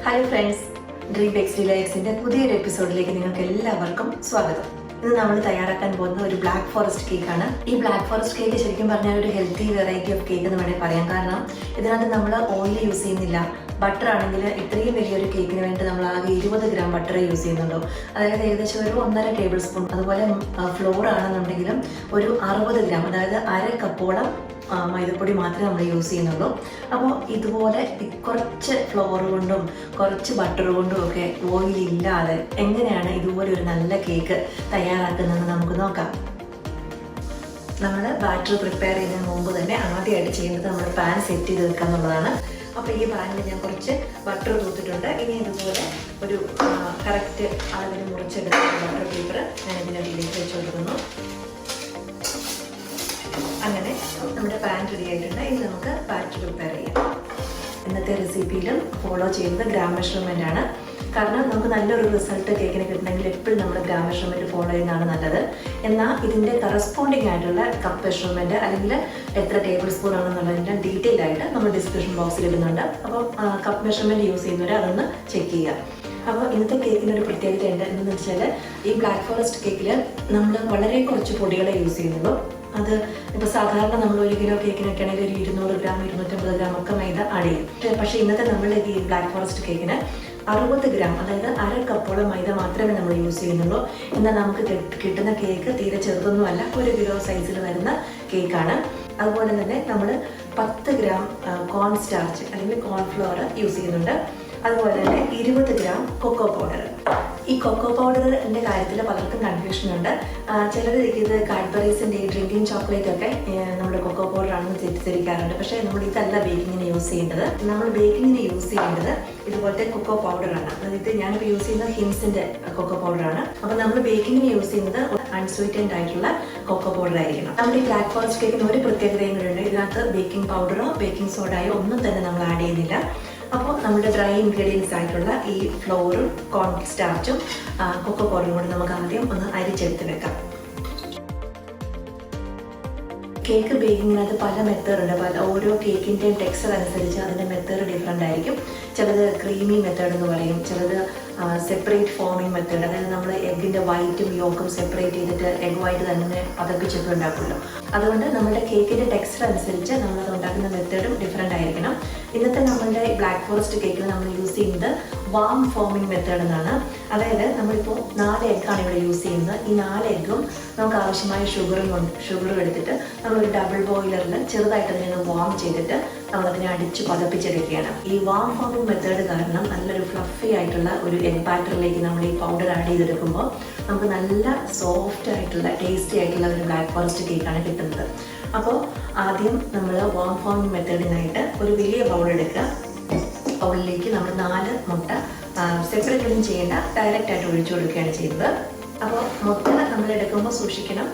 Hi friends, DreamBakes Delights പുതിയൊരു എപ്പിസോഡിലേക്ക് നിങ്ങൾക്ക് എല്ലാവർക്കും സ്വാഗതം. ഇന്ന് നമ്മൾ തയ്യാറാക്കാൻ പോകുന്ന ഒരു ബ്ലാക്ക് ഫോറസ്റ്റ് കേക്കാണ്. ഈ ബ്ലാക്ക് ഫോറസ്റ്റ് കേക്ക് ശരിക്കും പറഞ്ഞാൽ ഒരു ഹെൽത്തി വെറൈറ്റി ഓഫ് കേക്ക് എന്ന് വേണമെങ്കിൽ പറയാം. കാരണം ഇതിനകത്ത് നമ്മൾ ഓയിൽ യൂസ് ചെയ്യുന്നില്ല. ബട്ടർ ആണെങ്കിൽ ഇത്രയും വലിയൊരു കേക്കിന് വേണ്ടി നമ്മൾ ആകെ 20 ഗ്രാം ബട്ടർ യൂസ് ചെയ്യുന്നുള്ളൂ. അതായത് ഏകദേശം ഒരു 1.5 ടേബിൾ സ്പൂൺ. അതുപോലെ ഫ്ലോർ ആണെന്നുണ്ടെങ്കിലും ഒരു 60 ഗ്രാം, അതായത് അര കപ്പോളം മൈദപ്പൊടി മാത്രമേ നമ്മൾ യൂസ് ചെയ്യുന്നുള്ളൂ. അപ്പോൾ ഇതുപോലെ കുറച്ച് ഫ്ലോർ കൊണ്ടും കുറച്ച് ബട്ടർ കൊണ്ടും ഒക്കെ ഓയിലില്ലാതെ എങ്ങനെയാണ് ഇതുപോലെ ഒരു നല്ല കേക്ക് തയ്യാറാക്കുന്നതെന്ന് നമുക്ക് നോക്കാം. നമ്മൾ ബാറ്റർ പ്രിപ്പയർ ചെയ്യുന്നതിന് മുമ്പ് തന്നെ ആദ്യമായിട്ട് ചെയ്യുന്നത് നമ്മൾ പാൻ സെറ്റ് ചെയ്ത് വെക്കുക എന്നുള്ളതാണ്. അപ്പോൾ ഈ പാനിൽ ഞാൻ കുറച്ച് ബട്ടർ തൂത്തിട്ടുണ്ട്. ഇനി ഇതുപോലെ ഒരു കറക്റ്റ് അളവിന് മുറിച്ചെടുത്ത ബട്ടർ പേപ്പർ ഞാൻ ഇതിനടിയിലേക്ക് വെച്ച് കൊടുക്കുന്നു. അങ്ങനെ നമ്മുടെ പാൻ റെഡി ആയിട്ടുണ്ട്. ഇനി നമുക്ക് ബാറ്റർ പ്രിപ്പയർ ചെയ്യാം. ഇന്നത്തെ റെസിപ്പിയിലും ഫോളോ ചെയ്യുന്നത് ഗ്രാം മെഷർമെൻ്റ് ആണ്. കാരണം നമുക്ക് നല്ലൊരു റിസൾട്ട് കേക്കിന് കിട്ടണമെങ്കിൽ എപ്പോഴും നമ്മൾ ഗ്രാം മെഷർമെൻറ്റ് ഫോളോ ചെയ്യുന്നതാണ് നല്ലത്. എന്നാൽ ഇതിൻ്റെ കറസ്പോണ്ടിങ് ആയിട്ടുള്ള കപ്പ് മെഷർമെൻറ്റ് അല്ലെങ്കിൽ എത്ര ടേബിൾ സ്പൂൺ ആണെന്നുള്ളതിൻ്റെ ഡീറ്റെയിൽ ആയിട്ട് നമ്മൾ ഡിസ്ക്രിപ്ഷൻ ബോക്സിൽ ഇടുന്നുണ്ട്. അപ്പോൾ കപ്പ് മെഷർമെൻറ്റ് യൂസ് ചെയ്യുന്നവർ അതൊന്ന് ചെക്ക് ചെയ്യുക. അപ്പോൾ ഇന്നത്തെ കേക്കിനൊരു പ്രത്യേകത ഉണ്ട്. എന്തെന്ന് വെച്ചാൽ ഈ ബ്ലാക്ക് ഫോറസ്റ്റ് കേക്കിൽ നമ്മൾ വളരെ കുറച്ച് പൊടികളെ യൂസ് ചെയ്യുന്നുള്ളൂ. അത് ഇപ്പോൾ സാധാരണ നമ്മൾ 1 കിലോ കേക്കിനൊക്കെ ആണെങ്കിൽ ഒരു 200 ഗ്രാം 250 ഗ്രാം ഒക്കെ മൈദ ആഡ് ചെയ്യും. പക്ഷേ ഇന്നത്തെ നമ്മളുടെ ഈ ബ്ലാക്ക് ഫോറസ്റ്റ് കേക്കിന് 60 ഗ്രാം, അതായത് അര കപ്പോളം മൈദ മാത്രമേ നമ്മൾ യൂസ് ചെയ്യുന്നുള്ളൂ. എന്നാൽ നമുക്ക് കിട്ടുന്ന കേക്ക് തീരെ ചെറുതൊന്നുമല്ല, 1 കിലോ സൈസിൽ വരുന്ന കേക്കാണ്. അതുപോലെ തന്നെ നമ്മൾ 10 ഗ്രാം കോൺ സ്റ്റാർച്ച് അല്ലെങ്കിൽ കോൺഫ്ലവർ യൂസ് ചെയ്യുന്നുണ്ട്. അതുപോലെ തന്നെ 20 ഗ്രാം കൊക്കോ പൗഡർ. ഈ കൊക്കോ പൗഡറിൻ്റെ കാര്യത്തിൽ പലർക്കും കൺഫ്യൂഷൻ ഉണ്ട്. ചിലർ ഇത് കാഡ്ബറീസിൻ്റെ ഡ്രിങ്കിങ് ചോക്ലേറ്റ് ഒക്കെ നമ്മുടെ കൊക്കോ പൗഡറാണെന്ന് തെറ്റിദ്ധരിക്കാറുണ്ട്. പക്ഷേ നമ്മൾ ഇതല്ല ബേക്കിങ്ങിന് യൂസ് ചെയ്യേണ്ടത്. നമ്മൾ ബേക്കിങ്ങിന് യൂസ് ചെയ്യേണ്ടത് ഇതുപോലത്തെ കൊക്കോ പൗഡറാണ്. അതായത് ഞാനിപ്പോൾ യൂസ് ചെയ്യുന്നത് ഹിംസിൻ്റെ കൊക്കോ പൗഡറാണ്. അപ്പോൾ നമ്മൾ ബേക്കിങ്ങിന് യൂസ് ചെയ്യുന്നത് അൺസ്വീറ്റൻഡ് ആയിട്ടുള്ള കൊക്കോ പൗഡർ ആയിരിക്കണം. നമ്മുടെ ഈ ബ്ലാക്ക് ഫോറസ്റ്റ് കേക്കിന് ഒരു പ്രത്യേകതയും കൂടെ ഉണ്ട്. ഇതിനകത്ത് ബേക്കിംഗ് പൗഡറോ ബേക്കിംഗ് സോഡയോ ഒന്നും തന്നെ നമ്മൾ ആഡ് ചെയ്യുന്നില്ല. അപ്പോൾ നമ്മുടെ ഡ്രൈ ഇൻഗ്രീഡിയൻസ് ആയിട്ടുള്ള ഈ ഫ്ലോറും കോൺ സ്റ്റാർച്ചും കൊക്കോ പൗഡറും കൂടി നമുക്ക് ആദ്യം ഒന്ന് അരിച്ചെടുത്ത് വെക്കാം. കേക്ക് ബേക്കിങ്ങിനകത്ത് പല മെത്തേഡ് ഉണ്ട്. ഓരോ കേക്കിൻ്റെയും ടെക്സ്ചർ അനുസരിച്ച് അതിൻ്റെ മെത്തേഡ് ഡിഫറെൻ്റ് ആയിരിക്കും. ചിലത് ക്രീമി മെത്തേഡ് എന്ന് പറയും, ചിലത് സെപ്പറേറ്റ് ഫോമിങ് മെത്തേഡ്, അതായത് നമ്മൾ എഗ്ഗിൻ്റെ വൈറ്റും യോക്കും സെപ്പറേറ്റ് ചെയ്തിട്ട് എഗ് വൈറ്റ് തന്നെ പതപ്പിച്ചൊക്കെ ഉണ്ടാക്കുമല്ലോ. അതുകൊണ്ട് നമ്മുടെ കേക്കിൻ്റെ ടെക്സ്ചർ അനുസരിച്ച് നമ്മളത് ഉണ്ടാക്കുന്ന മെത്തേഡും ഡിഫറെൻ്റ് ആയിരിക്കണം. ഇന്നത്തെ നമ്മളുടെ ബ്ലാക്ക് ഫോറസ്റ്റ് കേക്കിൽ നമ്മൾ യൂസ് ചെയ്യുന്നത് വാം ഫോമിങ് മെത്തേഡ് എന്നാണ്. അതായത് നമ്മളിപ്പോൾ 4 എഗ്ഗാണ് ഇവിടെ യൂസ് ചെയ്യുന്നത്. ഈ 4 എഗ്ഗും നമുക്ക് ആവശ്യമായ ഷുഗറും എടുത്തിട്ട് നമ്മളൊരു ഡബിൾ ബോയിലറിൽ ചെറുതായിട്ട് അതിനെ വാം ചെയ്തിട്ട് നമ്മളതിനെ അടിച്ച് പതപ്പിച്ചെടുക്കുകയാണ്. ഈ വാം ഫോമിങ് മെത്തേഡ് കാരണം നല്ലൊരു ഫ്ലഫി ആയിട്ടുള്ള ഒരു എഗ് ബാറ്ററിലേക്ക് നമ്മൾ ഈ പൗഡർ ആഡ് ചെയ്തെടുക്കുമ്പോൾ നമുക്ക് നല്ല സോഫ്റ്റ് ആയിട്ടുള്ള ടേസ്റ്റി ആയിട്ടുള്ള ഒരു ബ്ലാക്ക് ഫോറസ്റ്റ് കേക്കാണ് കിട്ടുന്നത്. അപ്പോൾ ആദ്യം നമ്മൾ വാം ഫോമിങ് മെത്തേഡിനായിട്ട് ഒരു വലിയ ബൗൾ എടുക്കുക. ബൗളിലേക്ക് നമ്മൾ 4 മുട്ട സെപ്പറേറ്റ് ഒന്നും ചെയ്യേണ്ട, ഡയറക്റ്റ് ആയിട്ട് ഒഴിച്ചു കൊടുക്കുകയാണ് ചെയ്യുന്നത്. അപ്പോൾ മുട്ട നമ്മൾ എടുക്കുമ്പോൾ സൂക്ഷിക്കണം,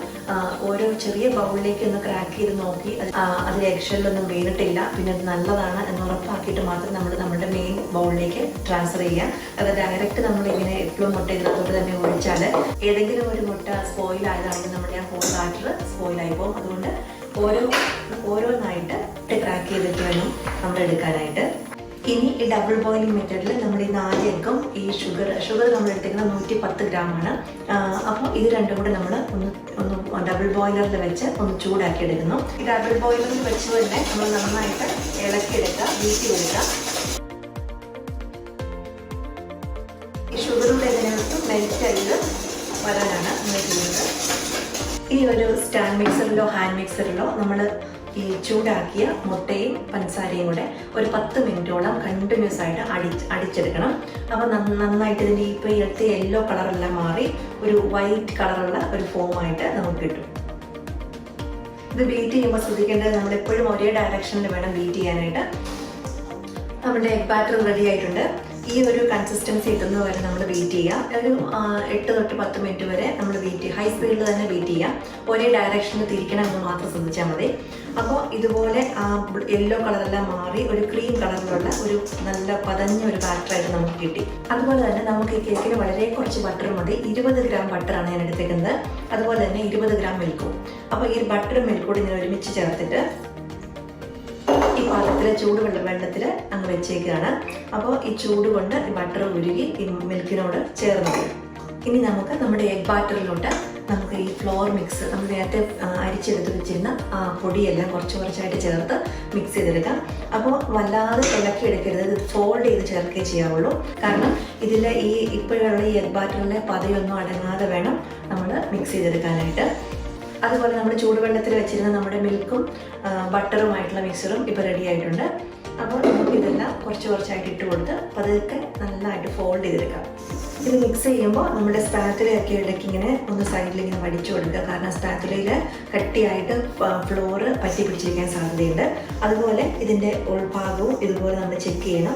ഓരോ ചെറിയ ബൗളിലേക്ക് ഒന്ന് ക്രാക്ക് ചെയ്ത് നോക്കി അതിൽ എഗ്ഷെല്ലൊന്നും വീണിട്ടില്ല, പിന്നെ അത് നല്ലതാണ് എന്ന് ഉറപ്പാക്കിയിട്ട് മാത്രം നമ്മൾ നമ്മുടെ മെയിൻ ബൗളിലേക്ക് ട്രാൻസ്ഫർ ചെയ്യുക. അത് ഡയറക്റ്റ് നമ്മളിങ്ങനെ എപ്പോഴും മുട്ട ഇതിനകത്തോട്ട് തന്നെ ഒഴിച്ചാൽ ഏതെങ്കിലും ഒരു മുട്ട സ്പോയിൽ ആയതാണെങ്കിൽ നമ്മുടെ ആ ഹോൾ ബാറ്റർ സ്പോയിലായി പോകും. അതുകൊണ്ട് ഓരോന്നായിട്ട് ക്രാക്ക് ചെയ്തിട്ട് വേണം നമ്മൾ എടുക്കാനായിട്ട്. ഇനി ഈ ഡബിൾ ബോയിലിംഗ് മെത്തേഡിൽ നമ്മൾ ഈ 4 എഗ്ഗും ഈ ഷുഗർ നമ്മൾ എടുത്തിരിക്കുന്നത് 110 ഗ്രാമാണ്. അപ്പോൾ ഇത് രണ്ടും കൂടെ നമ്മൾ ഒന്ന് ഡബിൾ ബോയിലറിൽ വെച്ച് ഒന്ന് ചൂടാക്കി എടുക്കുന്നു. ഈ ഡബിൾ ബോയിലറിൽ വെച്ച് തന്നെ നമ്മൾ നന്നായിട്ട് ഇളക്കിയെടുക്കുക, വീട്ടി എടുക്കുക. ഈ ഷുഗറിലൂടെ ഇതിനകത്ത് മെൽറ്റ് ചെയ്ത് വരാനാണ് നമ്മൾ ചെയ്യുന്നത്. ഇനി ഒരു സ്റ്റാൻഡ് മിക്സറിലോ ഹാൻഡ് മിക്സറിലോ നമ്മൾ ഈ ചൂടാക്കിയ മുട്ടയും പഞ്ചസാരയും കൂടെ ഒരു 10 മിനിറ്റോളം കണ്ടിന്യൂസ് ആയിട്ട് അടിച്ചെടുക്കണം. അപ്പോൾ നന്നായിട്ട് ഇതിൻ്റെ ഇപ്പോൾ ഇടത്തെ യെല്ലോ കളറെല്ലാം മാറി ഒരു വൈറ്റ് കളറുള്ള ഒരു ഫോമായിട്ട് നമുക്ക് കിട്ടും. ഇത് ബീറ്റ് ചെയ്യുമ്പോൾ ശ്രദ്ധിക്കേണ്ടത് നമ്മളെപ്പോഴും ഒരേ ഡയറക്ഷനിൽ വേണം ബീറ്റ് ചെയ്യാനായിട്ട്. നമ്മുടെ എഗ് ബാറ്റർ റെഡി ആയിട്ടുണ്ട്. ഈ ഒരു കൺസിസ്റ്റൻസി എത്തുന്നത് വരെ നമ്മൾ ബീറ്റ് ചെയ്യുക. ഒരു 8 തൊട്ട് 10 മിനിറ്റ് വരെ നമ്മൾ ഹൈ സ്പീഡിൽ തന്നെ ബീറ്റ് ചെയ്യാം. ഒരേ ഡയറക്ഷനിൽ തിരിക്കണം എന്ന് മാത്രം ശ്രദ്ധിച്ചാൽ മതി. അപ്പോൾ ഇതുപോലെ ആ യെല്ലോ കളറെല്ലാം മാറി ഒരു ക്രീം കളറിലുള്ള ഒരു നല്ല പതഞ്ഞ ഒരു ബാറ്ററായിട്ട് നമുക്ക് കിട്ടി. അതുപോലെ തന്നെ നമുക്ക് ഈ കേക്കിന് വളരെ കുറച്ച് ബട്ടർ മതി. 20 ഗ്രാം ബട്ടറാണ് ഞാൻ എടുത്തേക്കുന്നത്. അതുപോലെ തന്നെ 20 ഗ്രാം മിൽക്കും. അപ്പോൾ ഈ ബട്ടറും മിൽക്കും കൂടി ഇങ്ങനെ ഒരുമിച്ച് ചേർത്തിട്ട് ഈ പാത്രത്തിലെ വെള്ളത്തിൽ അങ്ങ് വെച്ചേക്കുകയാണ്. അപ്പോൾ ഈ ചൂട് കൊണ്ട് ഈ ബട്ടർ ഉരുകി ഈ മിൽക്കിനോട് ചേർന്ന് വരും. ഇനി നമുക്ക് നമ്മുടെ എഗ് ബാറ്ററിലോട്ട് നമുക്ക് ഈ ഫ്ലോർ മിക്സ് നമ്മൾ നേരത്തെ അരിച്ചെടുത്ത് വെച്ചിരുന്ന പൊടിയെല്ലാം കുറച്ചായിട്ട് ചേർത്ത് മിക്സ് ചെയ്തെടുക്കാം. അപ്പോൾ വല്ലാതെ ഇളക്കിയെടുക്കരുത്, ഇത് ഫോൾഡ് ചെയ്ത് ചേർക്കുകയേ ചെയ്യാവുള്ളൂ. കാരണം ഇതിലെ ഈ ഇപ്പോഴുള്ള ഈ എഗ് ബാറ്ററിലെ പതയൊന്നും അടങ്ങാതെ വേണം നമ്മൾ മിക്സ് ചെയ്തെടുക്കാനായിട്ട്. അതുപോലെ നമ്മൾ ചൂടുവെള്ളത്തിൽ വെച്ചിരുന്ന നമ്മുടെ മിൽക്കും ബട്ടറുമായിട്ടുള്ള മിക്സറും ഇപ്പോൾ റെഡി ആയിട്ടുണ്ട്. അപ്പോൾ നമുക്ക് ഇതെല്ലാം കുറച്ചായിട്ട് ഇട്ട് കൊടുത്ത് പതുക്കെ നല്ലതായിട്ട് ഫോൾഡ് ചെയ്തെടുക്കാം. ഇത് മിക്സ് ചെയ്യുമ്പോൾ നമ്മുടെ സ്പാറ്റുലയൊക്കെ ഇടയ്ക്ക് ഇങ്ങനെ ഒന്ന് സൈഡിൽ ഇങ്ങനെ വടിച്ചു കൊടുക്കുക. കാരണം സ്പാറ്റുലയിൽ കട്ടിയായിട്ട് ഫ്ലോറ് പറ്റി പിടിച്ചിരിക്കാൻ സാധ്യതയുണ്ട്. അതുപോലെ ഇതിൻ്റെ ഉൾഭാഗവും ഇതുപോലെ നമ്മൾ ചെക്ക് ചെയ്യണം.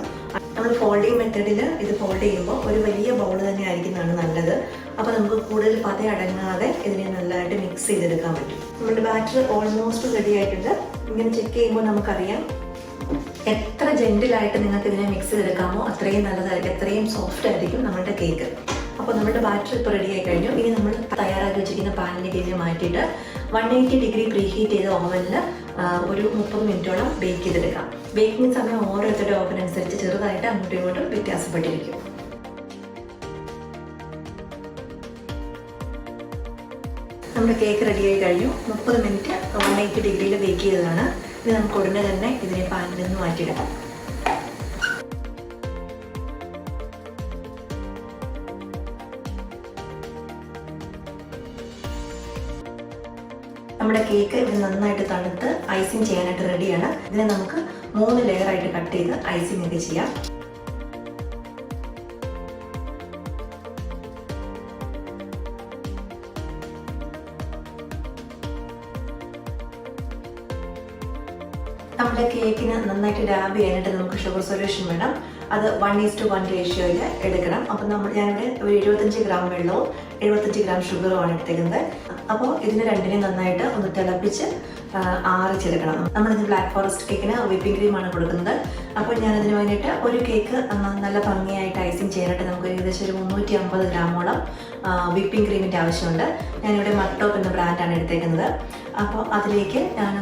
നമ്മൾ ഫോൾഡിങ് മെത്തേഡിൽ ഇത് ഫോൾഡ് ചെയ്യുമ്പോൾ ഒരു വലിയ ബൗൾ തന്നെ ആയിരിക്കുന്നതാണ് നല്ലത്. അപ്പോൾ നമുക്ക് കൂടുതൽ പത അടങ്ങാതെ ഇതിനെ നല്ലതായിട്ട് മിക്സ് ചെയ്തെടുക്കാൻ പറ്റും. നമ്മുടെ ബാറ്റർ ഓൾമോസ്റ്റ് റെഡി ആയിട്ടുണ്ട്. ഇങ്ങനെ ചെക്ക് ചെയ്യുമ്പോൾ നമുക്കറിയാം എത്ര ജെന്റിലായിട്ട് നിങ്ങൾക്ക് ഇതിനെ മിക്സ് ചെയ്തെടുക്കാമോ അത്രയും നല്ലതായിരിക്കും, അത്രയും സോഫ്റ്റ് ആയിരിക്കും നമ്മുടെ കേക്ക്. അപ്പോൾ നമ്മുടെ ബാറ്റർ ഇപ്പോൾ റെഡി ആയി കഴിഞ്ഞു. ഇനി നമ്മൾ തയ്യാറാക്കി വെച്ചിരിക്കുന്ന പാനിലേക്ക് ഇതിനെ മാറ്റിയിട്ട് 180 ഡിഗ്രി പ്രീ ഹീറ്റ് ചെയ്ത ഓവനിൽ ഒരു 30 മിനിറ്റോളം ബേക്ക് ചെയ്തെടുക്കാം. ബേക്കിംഗ് സമയം ഓരോരുത്തരുടെ ഓവൻ അനുസരിച്ച് ചെറുതായിട്ട് അങ്ങോട്ടും ഇങ്ങോട്ടും വ്യത്യാസപ്പെട്ടിരിക്കും. നമ്മുടെ കേക്ക് റെഡിയായി കഴിഞ്ഞു. 30 മിനിറ്റ് 180 ഡിഗ്രിയിൽ ബേക്ക് ചെയ്തതാണ്. ഇത് നമുക്ക് ഉടനെ തന്നെ ഇതിനെ പാനിൽ നിന്ന് മാറ്റിയിടാം. നമ്മുടെ കേക്ക് ഇത് നന്നായിട്ട് തണുത്ത് ഐസിങ് ചെയ്യാനായിട്ട് റെഡിയാണ്. ഇതിനെ നമുക്ക് 3 ലെയറായിട്ട് കട്ട് ചെയ്ത് ഐസിങ് ഒക്കെ ചെയ്യാം. നമ്മുടെ കേക്കിന് നന്നായിട്ട് ഡാബ് ചെയ്യാനായിട്ട് നമുക്ക് ഷുഗർ സൊല്യൂഷൻ വേണം. അത് 1:1 റേഷ്യോയിൽ എടുക്കണം. അപ്പം ഞാനിവിടെ ഒരു 75 ഗ്രാം വെള്ളവും 75 ഗ്രാം ഷുഗറുമാണ് എടുത്തേക്കുന്നത്. അപ്പോൾ ഇതിന് രണ്ടിനെയും നന്നായിട്ട് ഒന്ന് തിളപ്പിച്ച് ആറിച്ചെടുക്കണം. നമ്മളിത് ബ്ലാക്ക് ഫോറസ്റ്റ് കേക്കിന് വിപ്പിംഗ് ക്രീമാണ് കൊടുക്കുന്നത്. അപ്പോൾ ഞാനതിന് വേണ്ടിയിട്ട് ഒരു കേക്ക് നല്ല ഭംഗിയായിട്ട് ഐസിങ് ചെയ്യാനായിട്ട് നമുക്ക് ഏകദേശം ഒരു 350 ഗ്രാമോളം വിപ്പിംഗ് ക്രീമിൻ്റെ ആവശ്യമുണ്ട്. ഞാനിവിടെ മട്ടോപ്പ് എന്ന ബ്രാൻഡാണ് എടുത്തേക്കുന്നത്. അപ്പോൾ അതിലേക്ക് ഞാൻ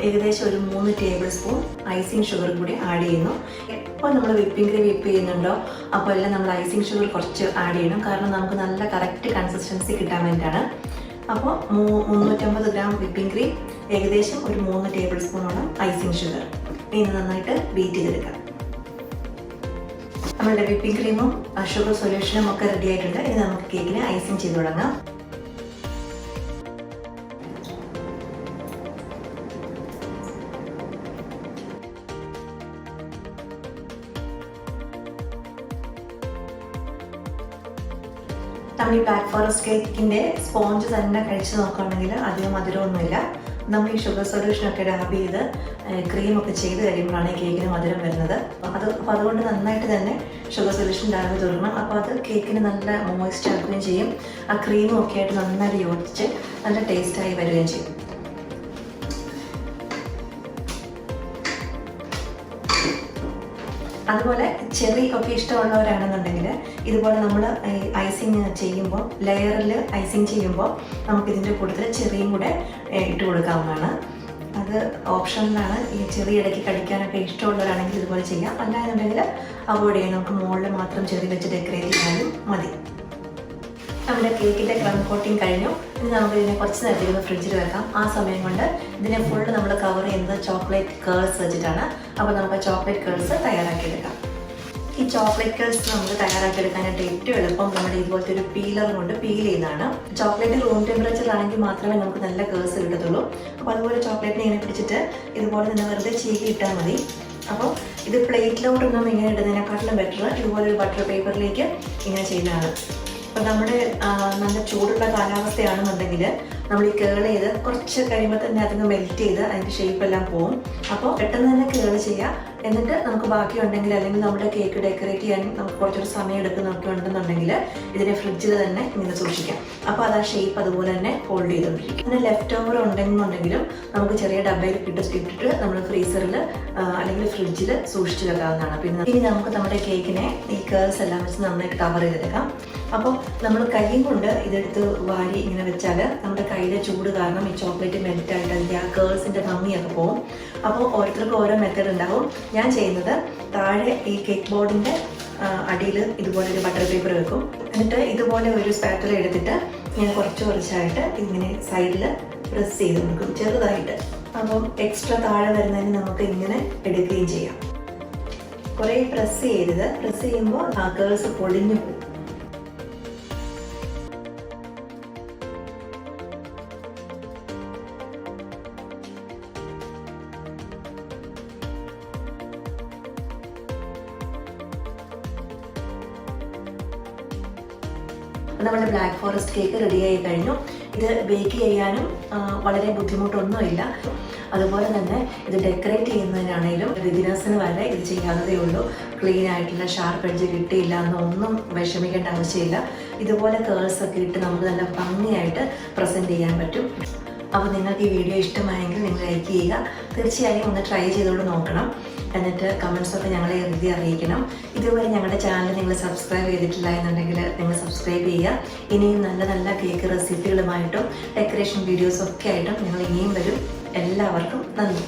ഏകദേശം ഒരു 3 ടേബിൾ സ്പൂൺ ഐസിങ് ഷുഗർ കൂടി ആഡ് ചെയ്യുന്നു. എപ്പോൾ നമ്മൾ വിപ്പിംഗ് ക്രീം വിപ്പ് ചെയ്യുന്നുണ്ടോ അപ്പോൾ എല്ലാം നമ്മൾ ഐസിങ് ഷുഗർ കുറച്ച് ആഡ് ചെയ്യണം. കാരണം നമുക്ക് നല്ല കറക്റ്റ് കൺസിസ്റ്റൻസി കിട്ടാൻ വേണ്ടിയിട്ടാണ്. അപ്പോൾ 350 ഗ്രാം വിപ്പിംഗ് ക്രീം, ഏകദേശം ഒരു 3 ടേബിൾ സ്പൂണോളം ഐസിങ് ഷുഗർ. ഇനി നന്നായിട്ട് ബീറ്റ് ചെയ്തെടുക്കാം. നമ്മളുടെ വിപ്പിംഗ് ക്രീമും ഷുഗർ സൊല്യൂഷനും ഒക്കെ റെഡി ആയിട്ടുണ്ട്. ഇനി നമുക്ക് കേക്കിന് ഐസിങ് ചെയ്ത് തുടങ്ങാം. നമ്മൾ ഈ ബ്ലാക്ക് ഫോറസ്റ്റ് കേക്കിൻ്റെ സ്പോഞ്ച് തന്നെ കഴിച്ച് നോക്കുകയാണെങ്കിൽ അധികം മധുരമൊന്നുമില്ല. നമ്മൾ ഈ ഷുഗർ സൊല്യൂഷനൊക്കെ ഡാബ് ചെയ്ത് ക്രീമൊക്കെ ചെയ്ത് കഴിയുമ്പോഴാണ് ഈ കേക്കിന് മധുരം വരുന്നത്. അപ്പോൾ അതുകൊണ്ട് നന്നായിട്ട് തന്നെ ഷുഗർ സൊല്യൂഷൻ ഡാബ് തുടങ്ങണം. അപ്പോൾ അത് കേക്കിന് നല്ല മോയ്സ്റ്റ് ആക്കുകയും ചെയ്യും. ആ ക്രീമും ഒക്കെ ആയിട്ട് നന്നായിട്ട് യോജിച്ച് നല്ല ടേസ്റ്റായി വരികയും ചെയ്യും. അതുപോലെ ചെറി ഒക്കെ ഇഷ്ടമുള്ളവരാണെന്നുണ്ടെങ്കിൽ ഇതുപോലെ നമ്മൾ ഐസിങ് ചെയ്യുമ്പോൾ ലെയറിൽ ഐസിങ് ചെയ്യുമ്പോൾ നമുക്കിതിൻ്റെ കൂട്ടത്തിൽ ചെറിയും കൂടെ ഇട്ട് കൊടുക്കാവുന്നതാണ്. അത് ഓപ്ഷനിലാണ്. ഈ ചെറിയ ഇടയ്ക്ക് കഴിക്കാനൊക്കെ ഇഷ്ടമുള്ളവരാണെങ്കിൽ ഇതുപോലെ ചെയ്യാം. അല്ലാന്നുണ്ടെങ്കിൽ അവോയ്ഡ് ചെയ്യാം. നമുക്ക് മുകളിൽ മാത്രം ചെറി വെച്ച് ഡെക്കറേറ്റ് ചെയ്യാനും മതി. നമ്മുടെ കേക്കിൻ്റെ ക്രം കോട്ടിങ് കഴിഞ്ഞു. ഇനി നമുക്ക് ഇതിനെ കുറച്ച് നേരത്തേക്ക് ഫ്രിഡ്ജിൽ വെക്കാം. ആ സമയം കൊണ്ട് ഇതിനെ ഫുള്ള് നമ്മൾ കവർ ചെയ്യുന്നത് ചോക്ലേറ്റ് കേൾസ് വെച്ചിട്ടാണ്. അപ്പോൾ നമുക്ക് ചോക്ലേറ്റ് കേൾസ് തയ്യാറാക്കിയെടുക്കാം. ഈ ചോക്ലേറ്റ് കേൾസ് നമുക്ക് തയ്യാറാക്കിയെടുക്കാനായിട്ട് ഏറ്റവും എളുപ്പം നമ്മുടെ ഇതുപോലത്തെ ഒരു പീലർ കൊണ്ട് പീൽ ചെയ്യുന്നതാണ്. ചോക്ലേറ്റ് റൂം ടെമ്പറേച്ചർ ആണെങ്കിൽ മാത്രമേ നമുക്ക് നല്ല കേൾസ് കിട്ടത്തുള്ളൂ. അപ്പോൾ അതുപോലെ ചോക്ലേറ്റിനെ ഇങ്ങനെ പിടിച്ചിട്ട് ഇതുപോലെ നിന്ന് വെറുതെ ചീക്കി ഇട്ടാൽ മതി. അപ്പോൾ ഇത് പ്ലേറ്റിലോട്ടൊന്നും ഇങ്ങനെ ഇടുന്നതിനെക്കാട്ടിലും ബെറ്റർ ഇതുപോലെ ഒരു ബട്ടർ പേപ്പറിലേക്ക് ഇങ്ങനെ ചെയ്യുന്നതാണ്. അപ്പോൾ നമ്മുടെ നല്ല ചൂടുള്ള കാലാവസ്ഥയാണെന്നുണ്ടെങ്കിൽ നമ്മൾ ഈ കേൾ ചെയ്ത് കുറച്ച് കഴിയുമ്പോൾ തന്നെ അതിന് മെൽറ്റ് ചെയ്ത് അതിൻ്റെ ഷേപ്പെല്ലാം പോവും. അപ്പോൾ പെട്ടെന്ന് തന്നെ കേൾ ചെയ്യുക. എന്നിട്ട് നമുക്ക് ബാക്കിയുണ്ടെങ്കിൽ അല്ലെങ്കിൽ നമ്മുടെ കേക്ക് ഡെക്കറേറ്റ് ചെയ്യാൻ നമുക്ക് കുറച്ചൊരു സമയം എടുക്കുന്നൊക്കെ ഉണ്ടെന്നുണ്ടെങ്കിൽ ഇതിനെ ഫ്രിഡ്ജിൽ തന്നെ ഇങ്ങനെ സൂക്ഷിക്കാം. അപ്പോൾ അത് ആ ഷേപ്പ് അതുപോലെ തന്നെ ഹോൾഡ് ചെയ്തുകൊണ്ടിരിക്കും. പിന്നെ ലെഫ്റ്റ് ഓവർ ഉണ്ടെന്നുണ്ടെങ്കിലും നമുക്ക് ചെറിയ ഡബ്ബയിൽ ഇട്ടിട്ട് നമ്മൾ ഫ്രീസറിൽ അല്ലെങ്കിൽ ഫ്രിഡ്ജിൽ സൂക്ഷിച്ച് വെക്കാവുന്നതാണ്. പിന്നെ ഇനി നമുക്ക് നമ്മുടെ കേക്കിനെ ഈ കേഴ്സ് എല്ലാം വെച്ച് നന്നായിട്ട് കവർ ചെയ്തെടുക്കാം. അപ്പോൾ നമ്മൾ കൈയും കൊണ്ട് ഇതെടുത്ത് വാരി ഇങ്ങനെ വെച്ചാൽ നമ്മുടെ കയ്യിലെ ചൂട് കാരണം ഈ ചോക്ലേറ്റ് മെൽറ്റായിട്ട് അതിൻ്റെ ആ കേഴ്സിൻ്റെ ഭംഗിയൊക്കെ പോകും. അപ്പോൾ ഓരോരുത്തർക്കും ഓരോ മെത്തേഡ് ഉണ്ടാവും. ഞാൻ ചെയ്യുന്നത് താഴെ ഈ കേക്ക് ബോർഡിൻ്റെ അടിയിൽ ഇതുപോലെ ഒരു ബട്ടർ പേപ്പർ വെക്കും. എന്നിട്ട് ഇതുപോലെ ഒരു സ്പാറ്റർ എടുത്തിട്ട് ഞാൻ കുറച്ചായിട്ട് ഇങ്ങനെ സൈഡിൽ പ്രസ് ചെയ്ത് കൊടുക്കും ചെറുതായിട്ട്. അപ്പം എക്സ്ട്രാ താഴെ വരുന്നതിന് നമുക്ക് ഇങ്ങനെ എടുക്കുകയും ചെയ്യാം. കുറേ പ്രസ് ചെയ്യരുത്. പ്രസ് ചെയ്യുമ്പോൾ ആ കേഴ്സ് പൊളിഞ്ഞു പോകും. നമ്മുടെ ബ്ലാക്ക് ഫോറസ്റ്റ് കേക്ക് റെഡിയായി കഴിഞ്ഞു. ഇത് ബേക്ക് ചെയ്യാനും വളരെ ബുദ്ധിമുട്ടൊന്നുമില്ല. അതുപോലെ തന്നെ ഇത് ഡെക്കറേറ്റ് ചെയ്യുന്നതിനാണെങ്കിലും ബിഗിനേഴ്സിന് വരെ ഇത് ചെയ്യാവുന്നതേ ഉള്ളൂ. ക്ലീൻ ആയിട്ടുള്ള ഷാർപ്പ് എഡ്ജ് കിട്ടിയില്ല എന്നൊന്നും വിഷമിക്കേണ്ട ആവശ്യമില്ല. ഇതുപോലെ കേഴ്സ് ഒക്കെ ഇട്ട് നമുക്ക് നല്ല ഭംഗിയായിട്ട് പ്രസൻറ്റ് ചെയ്യാൻ പറ്റും. അപ്പോൾ നിങ്ങൾക്ക് ഈ വീഡിയോ ഇഷ്ടമായെങ്കിൽ നിങ്ങൾ ലൈക്ക് ചെയ്യുക. തീർച്ചയായും ഒന്ന് ട്രൈ ചെയ്തുകൊണ്ട് നോക്കണം. എന്നിട്ട് കമൻസൊക്കെ ഞങ്ങളെ എഴുതി അറിയിക്കണം. ഇതുവരെ ഞങ്ങളുടെ ചാനൽ നിങ്ങൾ സബ്സ്ക്രൈബ് ചെയ്തിട്ടില്ല എന്നുണ്ടെങ്കിൽ നിങ്ങൾ സബ്സ്ക്രൈബ് ചെയ്യുക. ഇനിയും നല്ല നല്ല കേക്ക് റെസിപ്പികളുമായിട്ടും ഡെക്കറേഷൻ വീഡിയോസൊക്കെ ആയിട്ടും ഞങ്ങൾ ഇനിയും വരും. എല്ലാവർക്കും നന്ദി.